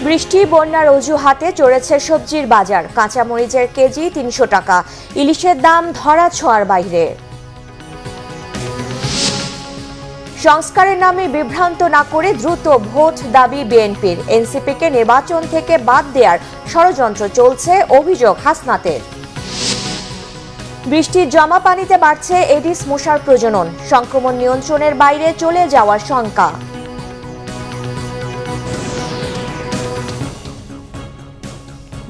বৃষ্টি বন্যার অজুহাতে চড়েছে সবজির বাজার। কাঁচামরিচের কেজি ৩০০ টাকা, ইলিশের দাম ধরা ছোঁয়ার বাইরে। সংস্কারের নামে বিভ্রান্ত না করে দ্রুত ভোট দাবি বিএনপির। এনসিপিকে নির্বাচন থেকে বাদ দেওয়ার ষড়যন্ত্র চলছে, অভিযোগ হাসনাতের। বৃষ্টির জমা পানিতে বাড়ছে এডিস মশার প্রজনন, সংক্রমণ নিয়ন্ত্রণের বাইরে চলে যাওয়ার শঙ্কা।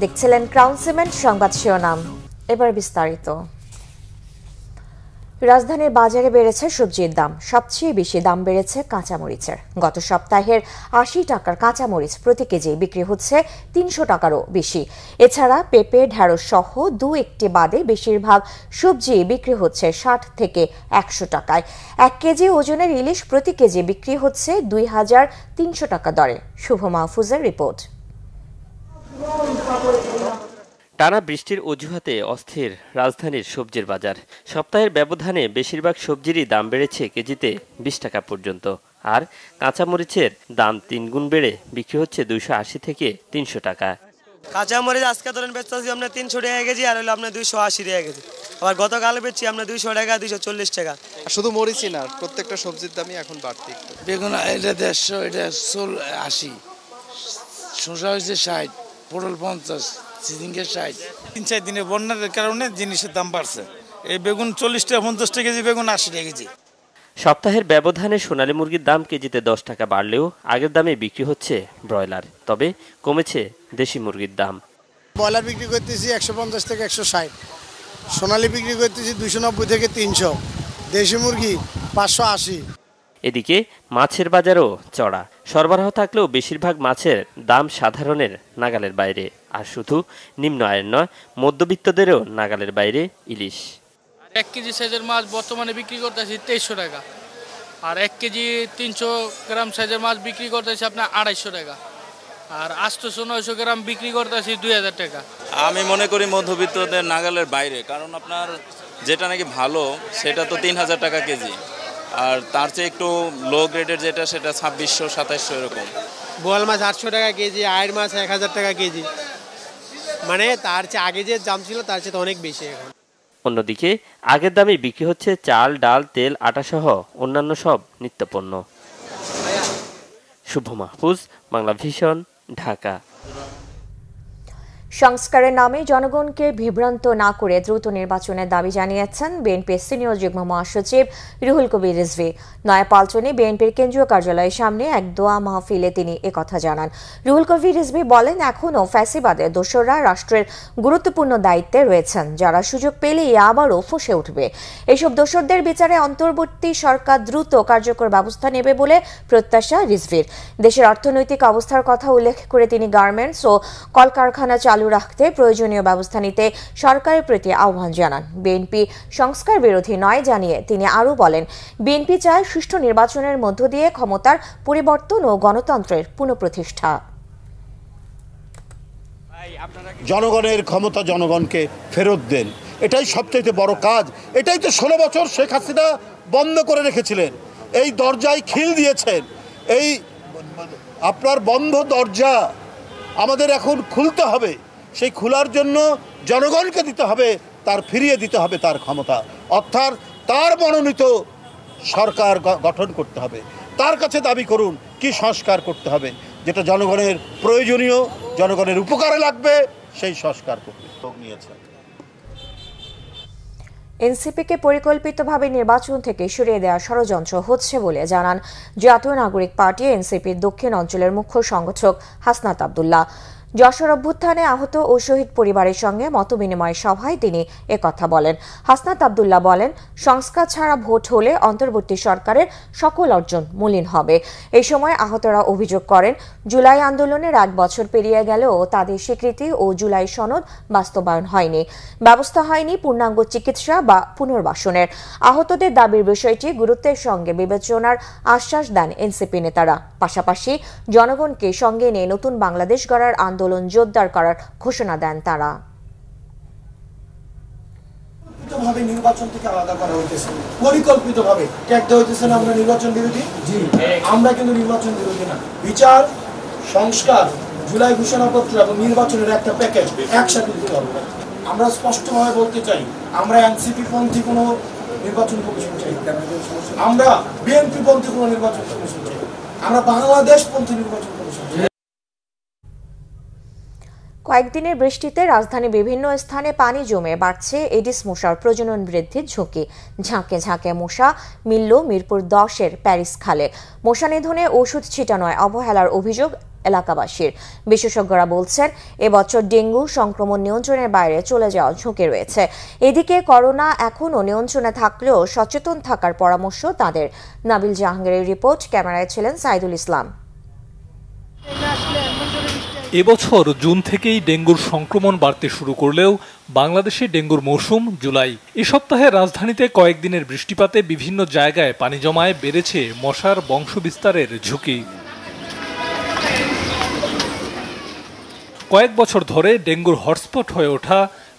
দেখছিলেন ক্রাউন সিমেন্ট সংবাদ শিরোনাম, এবার বিস্তারিত। রাজধানীর বাজারে বেড়েছে সবজির দাম, সবচেয়ে বেশি দাম বেড়েছে কাঁচামরিচের। গত সপ্তাহের ৮০ টাকার কাঁচামরিচ প্রতি কেজি বিক্রি হচ্ছে ৩০০ টাকারও বেশি। এছাড়া পেঁপে, ঢেঁড়স সহ দু-একটি বাদে বেশিরভাগ সবজি বিক্রি হচ্ছে ৬০ থেকে ১০০ টাকায়। ১ কেজি ওজনের ইলিশ প্রতি কেজি বিক্রি হচ্ছে ২,৩০০ টাকা দরে। শুভ মাহফুজের রিপোর্ট। টানা বৃষ্টির অজুহাতে অস্থির রাজধানীর সবজির বাজার। সপ্তাহের ব্যবধানে বেশিরভাগ সবজিরই দাম বেড়েছে কেজিতে ২০ টাকা পর্যন্ত। আর কাঁচামরিচের দাম ৩ গুণ বেড়ে বিক্রি হচ্ছে ২৮০ থেকে ৩০০ টাকা। কাঁচামরিচ আজকে ধরেন বেচতেছি আমরা ৩০০ টাকা কেজি, আর হলো আপনার ২৮০ টাকা কেজি। আবার গতকাল বেচছি আমরা ২০০ টাকা, ২৪০ টাকা। শুধু মরিচই না, প্রত্যেকটা সবজির দামই এখন বাড়তি। বেগুন এটা ১৫০, এটা ৮০, শসা হয়েছে ৬০, পটল ৫০, সিজিঙ্গের ৬০। ৩-৪ দিনে বন্যার কারণে জিনিসের দাম বাড়ছে। এই বেগুন ৪০ টাকা ৫০ টাকা কেজি, বেগুন ৮০ টাকা কেজি। সপ্তাহের ব্যবধানে সোনালী মুরগির দাম কেজিতে ১০ টাকা বাড়লেও আগের দামে বিক্রি হচ্ছে ব্রয়লার। তবে কমেছে দেশি মুরগির দাম। ব্রয়লার বিক্রি করতেছি ১৫০ থেকে ১৬০, সোনালী বিক্রি করতেছি ২৯০ থেকে ৩০০, দেশি মুরগি ৫৮০। এদিকে মাছের বাজারও চড়া। সরবরাহ থাকলেও বেশিরভাগ মাছের দাম সাধারণের নাগালের বাইরে। আর শুধু নিম্ন আয়ের নয়, মধ্যবিত্তদেরও নাগালের বাইরে ইলিশ। ১ কেজি সাইজের মাছ বর্তমানে বিক্রি করতেছি ২৩০০ টাকা, আর ১ কেজি ৩০০ গ্রাম সাইজের মাছ বিক্রি করতেছি আপনার ২৫০ টাকা, আর ৮০০-৯০০ গ্রাম বিক্রি করতেছি ২০০০ টাকা। আমি মনে করি মধ্যবিত্তদের নাগালের বাইরে, কারণ আপনার যেটা নাকি ভালো সেটা তো ৩০০০ টাকা কেজি, আর তার চেয়ে একটু লো গ্রেডের যেটা সেটা ২৬০০-২৭০০ এরকম। বোয়াল মাছ ৮০০ টাকা কেজি, আয়ের মাছ ১০০০ টাকা কেজি, মানে তার চেয়ে আগে যে দাম ছিল তার চেয়ে অনেক বেশি এখন। অন্যদিকে আগের দামে বিক্রি হচ্ছে চাল, ডাল, তেল, আটা সহ অন্যান্য সব নিত্যপণ্য। শুভ মাহফুজ, বাংলা ভিশন, ঢাকা। সংস্কারের নামে জনগণকে বিভ্রান্ত না করে দ্রুত নির্বাচনের দাবি জানিয়েছেন বিএনপির সিনিয়র যুগ্ম মহাসচিব রুহুল কবির রিজভী। নয়াপল্টনে বিএনপির কেন্দ্রীয় কার্যালয়ের সামনে এক দোয়া মাহফিলে তিনি একথা জানান। রুহুল কবির রিজভী বলেন, এখনও ফ্যাসিবাদের দোসররা রাষ্ট্রের গুরুত্বপূর্ণ দায়িত্বে রয়েছেন, যারা সুযোগ পেলেই আবারও ফসে উঠবে। এসব দোসরদের বিচারে অন্তর্বর্তী সরকার দ্রুত কার্যকর ব্যবস্থা নেবে বলে প্রত্যাশা রিজভীর। দেশের অর্থনৈতিক অবস্থার কথা উল্লেখ করে তিনি গার্মেন্টস ও কলকারখানা চালু রাখতে প্রয়োজনীয় ব্যবস্থা নিতে সরকারের প্রতি আহ্বান জানান। বিএনপি সংস্কার বিরোধী নয় জানিয়ে তিনি আরও বলেন, বিএনপি চায় সুষ্ঠু নির্বাচনের মধ্য দিয়ে ক্ষমতার পরিবর্তন ও গণতন্ত্রের পুনঃপ্রতিষ্ঠা। জনগণের ক্ষমতা জনগণকে ফেরত দেন, এটাই সবচেয়ে বড় কাজ। এটাই তো ১৬ বছর শেখ হাসিনা বন্ধ করে রেখেছিলেন। এই দরজায় খিল দিয়েছেন। এই আপনার বন্ধ দরজা আমাদের এখন খুলতে হবে। সেই খোলার জন্য জনগণকে দিতে হবে, তার ফিরিয়ে দিতে হবে তার ক্ষমতা, অর্থাৎ তার মনোনীত সরকার গঠন করতে হবে। তার কাছে দাবি করুন কি সংস্কার করতে হবে, যেটা জনগণের প্রয়োজনীয়, জনগণের উপকারে লাগবে, সেই সংস্কার করতে নিয়েছেন। এনসিপিকে পরিকল্পিতভাবে নির্বাচন থেকে সরিয়ে দেওয়ার ষড়যন্ত্র হচ্ছে বলে জানান জাতীয় নাগরিক পার্টি এনসিপির দক্ষিণ অঞ্চলের মুখ্য সংগঠক হাসনাত আব্দুল্লাহ। যশোর অভ্যুত্থানে আহত ও শহীদ পরিবারের সঙ্গে মতবিনিময় সভায় তিনি একথা বলেন। হাসনাত আব্দুল্লাহ বলেন, সংস্কার ছাড়া ভোট হলে অন্তর্বর্তী সরকারের সকল অর্জন মলিন হবে। এই সময় আহতরা অভিযোগ করেন, জুলাই আন্দোলনের ১ বছর পেরিয়ে গেলেও তাদের স্বীকৃতি ও জুলাই সনদ বাস্তবায়ন হয়নি, ব্যবস্থা হয়নি পূর্ণাঙ্গ চিকিৎসা বা পুনর্বাসনের। আহতদের দাবির বিষয়টি গুরুত্বের সঙ্গে বিবেচনার আশ্বাস দেন এনসিপি নেতারা। পাশাপাশি জনগণকে সঙ্গে নিয়ে নতুন বাংলাদেশ গড়ার আন্দোলন জোরদার করার ঘোষণা দেন তারা। নির্বাচন থেকে আলাদা করা হয়েছে পরিকল্পিতভাবে। ট্যাগ দেওয়া হয়েছে না আমরা নির্বাচন বিরোধী, আমরা কিন্তু নির্বাচন বিরোধী না। বিচার, সংস্কার জুলাই ঘোষণাপত্র এবং নির্বাচনের একটা প্যাকেজ একসাথে দিতে হবে। আমরা স্পষ্টভাবে বলতে চাই, আমরা এনসিপি পন্থী কোনো নির্বাচন কমিশন চাই, আমরা বিএনপি পন্থী কোনো নির্বাচন কমিশন চাই, আমরা বাংলাদেশ পন্থী নির্বাচন কমিশন চাই। কয়েকদিনের বৃষ্টিতে রাজধানী বিভিন্ন স্থানে পানি জমে বাড়ছে এডিস মশার প্রজনন বৃদ্ধির ঝুঁকি। ঝাঁকে ঝাঁকে মশা মিলল মিরপুর 10-এর প্যারিস খালে। মশা নিধনে ওষুধ ছিটানোয় অবহেলার অভিযোগ এলাকাবাসীর। বিশেষজ্ঞরা বলছেন এবছর ডেঙ্গু সংক্রমণ নিয়ন্ত্রণের বাইরে চলে যাওয়ার ঝুঁকি রয়েছে। এদিকে করোনা এখনও নিয়ন্ত্রণে থাকলেও সচেতন থাকার পরামর্শ তাদের। নাবিল জাহাঙ্গীরের রিপোর্ট, ক্যামেরায় ছিলেন সাইদুল ইসলাম। এবছর জুন থেকেই ডেঙ্গুর সংক্রমণ বাড়তে শুরু করলেও বাংলাদেশে ডেঙ্গুর মৌসুম জুলাই। এ সপ্তাহে রাজধানীতে কয়েকদিনের বৃষ্টিপাতে বিভিন্ন জায়গায় পানি জমায় বেড়েছে মশার বংশবিস্তারের ঝুঁকি। কয়েক বছর ধরে ডেঙ্গুর হটস্পট হয়ে ওঠা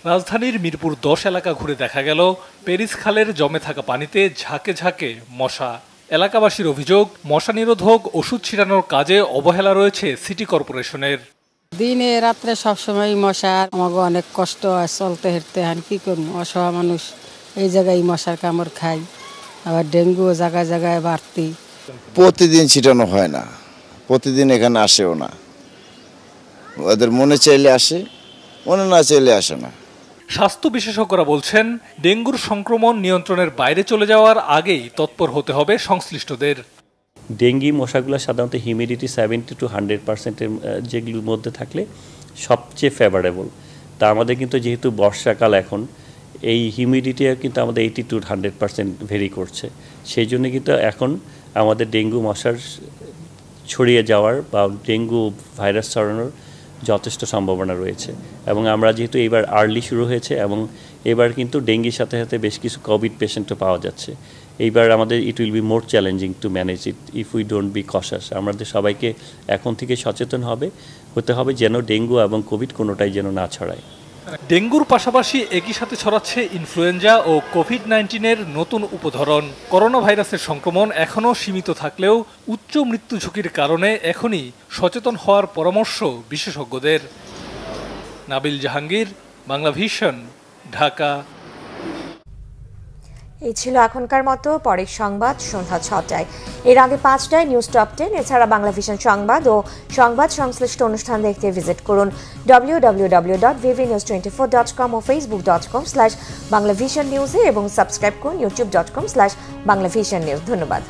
রাজধানীর মিরপুর 10 এলাকা ঘুরে দেখা গেল প্যারিস খালের জমে থাকা পানিতে ঝাঁকে ঝাঁকে মশা। এলাকাবাসীর অভিযোগ, মশা নিরোধক ওষুধ ছিটানোর কাজে অবহেলা রয়েছে সিটি কর্পোরেশনের। দিনে রাত্রে সবসময় মশা, আমাকে অনেক কষ্ট হয় চলতে হেঁটতে। কি করবো, অসহায় মানুষ, এই জায়গায় মশার কামড় খাই, আবার ডেঙ্গু জায়গায় জায়গায় বাড়তি। প্রতিদিন ছিটানো হয় না, প্রতিদিন এখানে আসেও না। ওদের মনে চাইলে আসে, মনে না চাইলে আসে না। স্বাস্থ্য বিশেষজ্ঞরা বলছেন, ডেঙ্গুর সংক্রমণ নিয়ন্ত্রণের বাইরে চলে যাওয়ার আগেই তৎপর হতে হবে সংশ্লিষ্টদের। ডেঙ্গি মশাগুলো সাধারণত হিউমিডিটি 70 to 100% যেগুলোর মধ্যে থাকলে সবচেয়ে ফেভারেবল। তা আমাদের কিন্তু যেহেতু বর্ষাকাল এখন, এই হিউমিডিটিও কিন্তু আমাদের 80 to 100% ভেরি করছে। সেই জন্য কিন্তু এখন আমাদের ডেঙ্গু মশার ছড়িয়ে যাওয়ার বা ডেঙ্গু ভাইরাস ছড়ানোর যথেষ্ট সম্ভাবনা রয়েছে। এবং আমরা যেহেতু এবার আর্লি শুরু হয়েছে এবং এবার কিন্তু ডেঙ্গির সাথে সাথে বেশ কিছু কোভিড পেশেন্টও পাওয়া যাচ্ছে। এইবার আমাদের it will be more challenging to manage it if we don't be কশাস। আমাদের সবাইকে এখন থেকে সচেতন হতে হবে যেন ডেঙ্গু এবং কোভিড কোনোটাই যেন না ছড়ায়। ডেঙ্গুর পাশাপাশি একই সাথে ছড়াচ্ছে ইনফ্লুয়েঞ্জা ও কোভিড-19-এর নতুন উপধরন। করোনা ভাইরাসের সংক্রমণ এখনও সীমিত থাকলেও উচ্চ মৃত্যু ঝুঁকির কারণে এখনই সচেতন হওয়ার পরামর্শ বিশেষজ্ঞদের। নাবিল জাহাঙ্গীর, বাংলা ভিশন, ঢাকা। এই ছিল এখনকার মতো। পরের সংবাদ সন্ধ্যা 6টায়। এর আগে 5টায় নিউজ টপ 10। এছাড়া বাংলা ভিশন সংবাদ ও সংবাদ সংশ্লিষ্ট অনুষ্ঠান দেখতে ভিজিট করুন www.vvnews24.com ও facebook.com/banglavisionnews এবং সাবস্ক্রাইব করুন youtube.com/banglavisionnews। ধন্যবাদ।